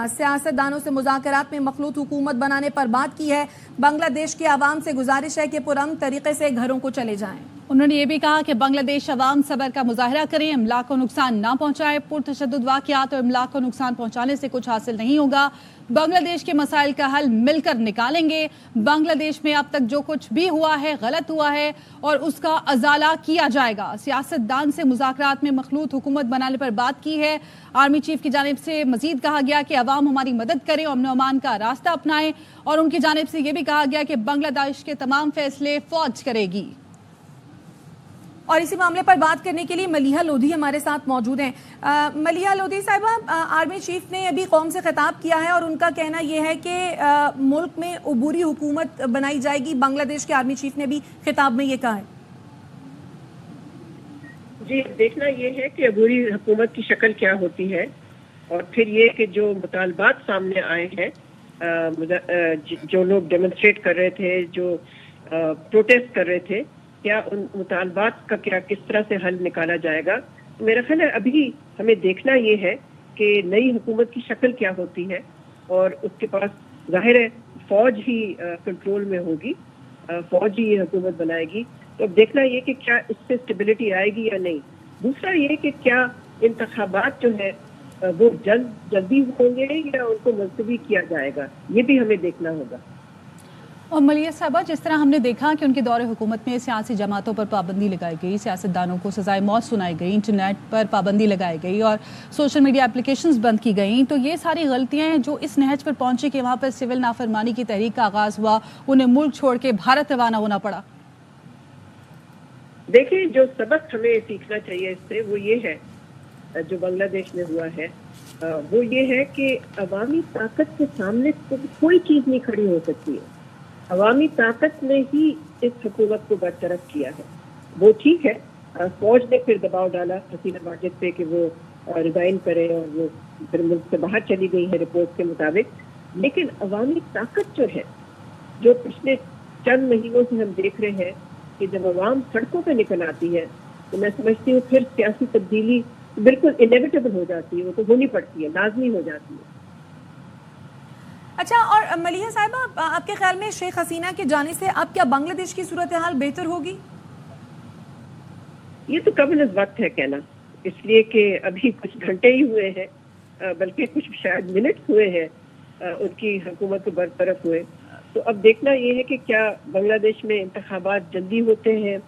सियासतदानों से मुज़ाकरात में मखलूत हुकूमत बनाने पर बात की है। बांग्लादेश के अवाम से गुजारिश है कि पुरअमन तरीके से घरों को चले जाएं। उन्होंने ये भी कहा कि बांग्लादेश अवाम सब्र का मुजाहरा करें, इमला को नुकसान ना पहुंचाए। पुरतशद्दुद वाक़यात और इमला को नुकसान पहुंचाने से कुछ हासिल नहीं होगा। बांग्लादेश के मसाइल का हल मिलकर निकालेंगे। बांग्लादेश में अब तक जो कुछ भी हुआ है गलत हुआ है और उसका अजाला किया जाएगा। सियासतदान से मुज़ाकरात में मखलूत हुकूमत बनाने पर बात की है। आर्मी चीफ की जानिब से मजीद कहा गया कि अवाम हमारी मदद करें, अमन अमान का रास्ता अपनाएं, और उनकी जानिब से यह भी कहा गया कि बांग्लादेश के तमाम फैसले फौज करेगी। और इसी मामले पर बात करने के लिए मलिहा लोधी हमारे साथ मौजूद हैं। मलिहा लोधी साहिबा, आर्मी चीफ ने अभी कौम से खिताब किया है और उनका कहना यह है कि मुल्क में अबूरी हुकूमत बनाई जाएगी। बांग्लादेश के आर्मी चीफ ने भी खिताब में ये कहा है। जी, देखना ये है कि अबूरी हुकूमत की शक्ल क्या होती है, और फिर ये कि जो मुतालबात सामने आए हैं, जो लोग डेमोन्स्ट्रेट कर रहे थे, जो प्रोटेस्ट कर रहे थे, क्या उन मुतालबात का किस तरह से हल निकाला जाएगा। तो मेरा ख्याल है अभी हमें देखना ये है कि नई हुकूमत की शक्ल क्या होती है, और उसके पास जाहिर है फौज ही कंट्रोल में होगी, फौज ही ये हुकूमत बनाएगी। तो अब देखना ये कि क्या इससे स्टेबिलिटी आएगी या नहीं। दूसरा ये कि क्या इंतखाबात जो है वो जल्दी होंगे या उनको मुलतवी किया जाएगा, ये भी हमें देखना होगा। और मलिहा साहबा, जिस तरह हमने देखा कि उनके दौरे हुकूमत में सियासी जमातों पर पाबंदी लगाई गई, सियासतदानों को सजाए मौत सुनाई गई, इंटरनेट पर पाबंदी लगाई गई और सोशल मीडिया एप्लीकेशंस बंद की गई, तो ये सारी गलतियां हैं जो इस नहज पर पहुंची कि वहां पर सिविल नाफरमानी की तहरीक का आगाज हुआ, उन्हें मुल्क छोड़ के भारत रवाना होना पड़ा। देखिए, जो सबक हमें सीखना चाहिए इससे वो ये है, जो बांग्लादेश में हुआ है वो ये है कि अवामी ताकत के सामने कोई चीज नहीं खड़ी हो सकती है। अवामी ताकत ने ही इस हुकूमत को बरतरफ किया है। वो ठीक है, फौज ने फिर दबाव डाला हसीना माजिद पे कि वो रिजाइन करे, और वो फिर मुल्क से बाहर चली गई है रिपोर्ट के मुताबिक। लेकिन अवामी ताकत जो है, जो पिछले चंद महीनों से हम देख रहे हैं कि जब अवाम सड़कों पे निकल आती है तो मैं समझती हूँ फिर सियासी तब्दीली बिल्कुल इनेविटेबल हो जाती है, वो तो होनी पड़ती है, लाजमी हो जाती है। अच्छा, और मलिहा साहिबा, आपके ख्याल में शेख हसीना के जाने से अब क्या बांग्लादेश की सूरत हाल बेहतर होगी? ये तो कबल वक्त है कहना, इसलिए कि अभी कुछ घंटे ही हुए हैं, बल्कि कुछ शायद मिनट हुए हैं उनकी हुकूमत को बरतरफ हुए। तो अब देखना ये है कि क्या बांग्लादेश में इंतखाबात जल्दी होते हैं,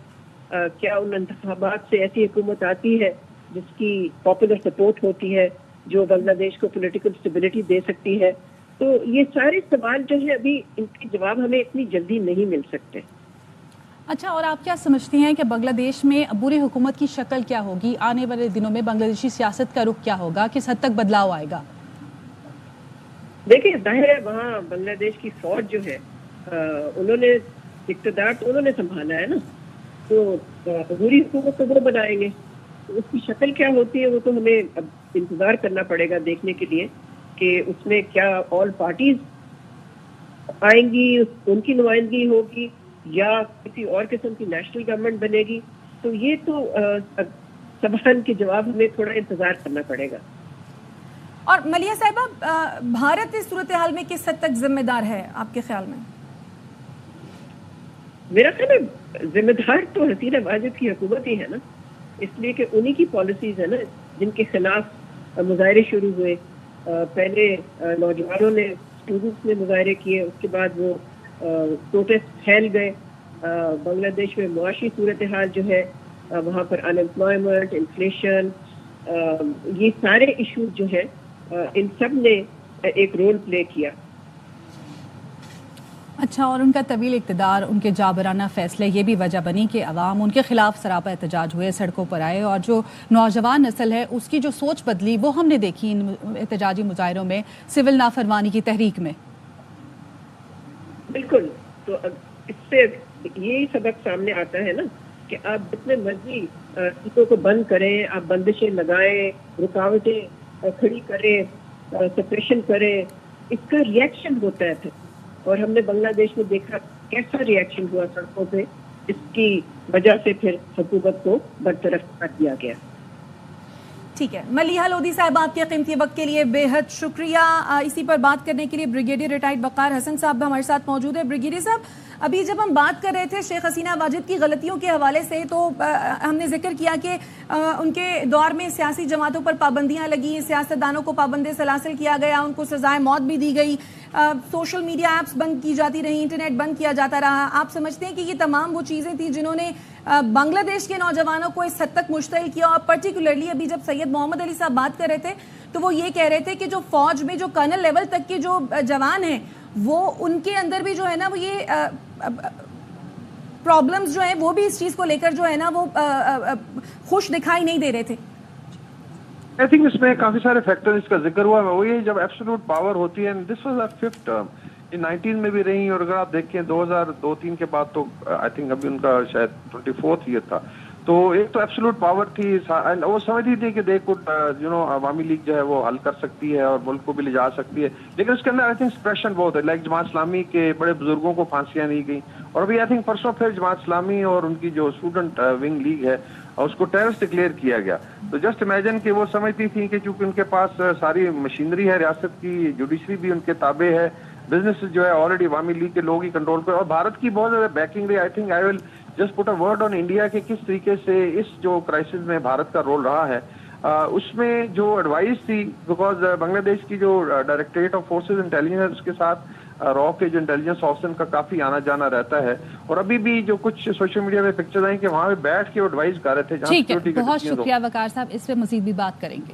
क्या उन इंतखाबात से ऐसी हुकूमत आती है जिसकी पॉपुलर सपोर्ट होती है, जो बांग्लादेश को पॉलिटिकल स्टेबिलिटी दे सकती है। तो ये सारे सवाल जो है अभी इनके जवाब हमें इतनी जल्दी नहीं मिल सकते। अच्छा, और आप क्या समझती हैं कि बांग्लादेश में अबूरी हुकूमत की शक्ल क्या होगी? आने वाले दिनों में बांग्लादेशी सियासत का रुख क्या होगा? किस हद तक बदलाव आएगा? देखिए, जाहिर है वहाँ बांग्लादेश की फौज जो है उन्होंने इक़्तिदार तो उन्होंने संभाला है ना, तो अबूरी हुकूमत तो वो बनाएंगे। तो उसकी शक्ल क्या होती है वो तो हमें अब इंतजार करना पड़ेगा देखने के लिए कि उसमें क्या ऑल पार्टीज आएंगी, उनकी नुमाइंदगी होगी, या किसी और किस्म की नेशनल गवर्नमेंट बनेगी। तो ये तो सवाल के जवाब हमें थोड़ा इंतजार करना पड़ेगा। और मलिहा साहिबा, भारत इस सूरत हाल में किस हद तक जिम्मेदार है आपके ख्याल में? मेरा ख्याल है जिम्मेदार तो हसीना माजिद की हुकूमत ही है ना, इसलिए कि उन्हीं की पॉलिसीज है ना जिनके खिलाफ मुजाहरे शुरू हुए। पहले नौजवानों ने, स्टूडेंट्स ने मुजाहरे किए, उसके बाद वो प्रोटेस्ट फैल गए। बांग्लादेश में मुआशी सूरत हाल जो है, वहाँ पर अनएम्प्लॉयमेंट, इन्फ्लेशन, ये सारे इशूज जो है इन सब ने एक रोल प्ले किया। अच्छा, और उनका तवील इक़्तिदार, उनके जाबराना फैसले, ये भी वजह बनी कि अवाम उनके खिलाफ सरापा एहतजाज हुए, सड़कों पर आए, और जो नौजवान नस्ल है उसकी जो सोच बदली वो हमने देखी इन एहतजाजी मुजाहरों में, सिविल नाफरमानी की तहरीक में। बिल्कुल, तो इससे यही सबक सामने आता है ना कि आप जितने मर्जी चीज़ों को बंद करें, आप बंदिशें लगाएं, रुकावटें खड़ी करें, सप्रेशन करें, इसका रिएक्शन होता है फिर। और हमने बांग्लादेश में देखा कैसा रिएक्शन हुआ सड़कों पे, इसकी वजह से फिर हुकूमत को बरतरफ कर दिया गया। ٹھیک ہے، ملیحہ لودھی صاحب آپ کے قیمتی وقت کے لیے بے حد شکریہ. اسی پر بات کرنے کے لیے بریگیڈیئر ریٹائرڈ وقار حسن صاحب ہمارے ساتھ موجود ہیں. بریگیڈیئر صاحب، ابھی جب ہم بات کر رہے تھے شیخ حسینہ واجد کی غلطیوں کے حوالے سے، تو ہم نے ذکر کیا کہ ان کے دور میں سیاسی جماعتوں پر پابندیاں لگیں، سیاستدانوں کو پابند سلاسل کیا گیا، ان کو سزائے موت بھی دی گئی، سوشل میڈیا ایپس بند کی جاتی رہیں، انٹرنیٹ بند کیا جاتا رہا. آپ سمجھتے ہیں کہ یہ تمام وہ چیزیں تھیں جنہوں نے بنگلہ دیش کے نوجوانوں کو اس حد تک مشتعل کیا؟ اور پرٹیکولرلی ابھی جب سید محمد علی صاحب بات کر رہے تھے تو وہ یہ کہہ رہے تھے کہ جو فوج میں جو کرنل لیول تک کے جو جوان ہیں، وہ ان کے اندر بھی جو ہے نا وہ یہ پرابلمز جو ہیں وہ بھی اس چیز کو لے کر جو ہے نا وہ خوش دکھائی نہیں دے رہے تھے. آئی تھنک اس میں کافی سارے فیکٹر اس کا ذکر ہوا ہے. وہ یہ جب ایبسولوٹ پاور ہوتی ہے، this was a fifth term, یہ 19 میں بھی رہی، اور اگر آپ دیکھیں 2002-03 کے بعد تو آئی تھنک ابھی ان کا شاید 24th ایئر تھا. تو ایک تو ایبسولوٹ پاور تھی، وہ سمجھتی تھی کہ دے کوڈ عوامی لیگ جو ہے وہ حل کر سکتی ہے اور ملک کو بھی لے جا سکتی ہے. لیکن اس کے اندر آئی تھنک اسپریشن بہت ہے، لائک جماعت اسلامی کے بڑے بزرگوں کو پھانسیاں دی گئی، اور ابھی آئی تھنک پرسوں پھر جماعت اسلامی اور ان کی جو اسٹوڈنٹ ونگ لیگ ہے اس کو ٹیررسٹ ڈکلیئر کیا گیا. تو جسٹ امیجن کہ وہ سمجھتی تھی کہ چونکہ ان کے پاس ساری مشینری ہے ریاست کی، جوڈیشری بھی ان کے تابع ہے، بزنس جو ہے آلریڈی عوامی لیگ کے لوگ ہی کنٹرول کر، اور بھارت کی بہت زیادہ بیکنگ رہی. I think I will just put a word on India کہ کس طریقے سے اس جو کرائسس میں بھارت کا رول رہا ہے. اس میں جو ایڈوائس تھی، بیکاز بنگلہ دیش کی جو ڈائریکٹریٹ آف فورسز انٹیلیجنس، اس کے ساتھ را کے جو انٹیلیجنس آفیسر کا کافی آنا جانا رہتا ہے، اور ابھی بھی جو کچھ سوشل میڈیا میں پکچر آئیں کہ وہاں پہ بیٹھ کے ایڈوائز کر رہے تھے. ٹھیک ہے، بہت شکریہ وقار صاحب، اس پہ مزید بھی بات کریں گے.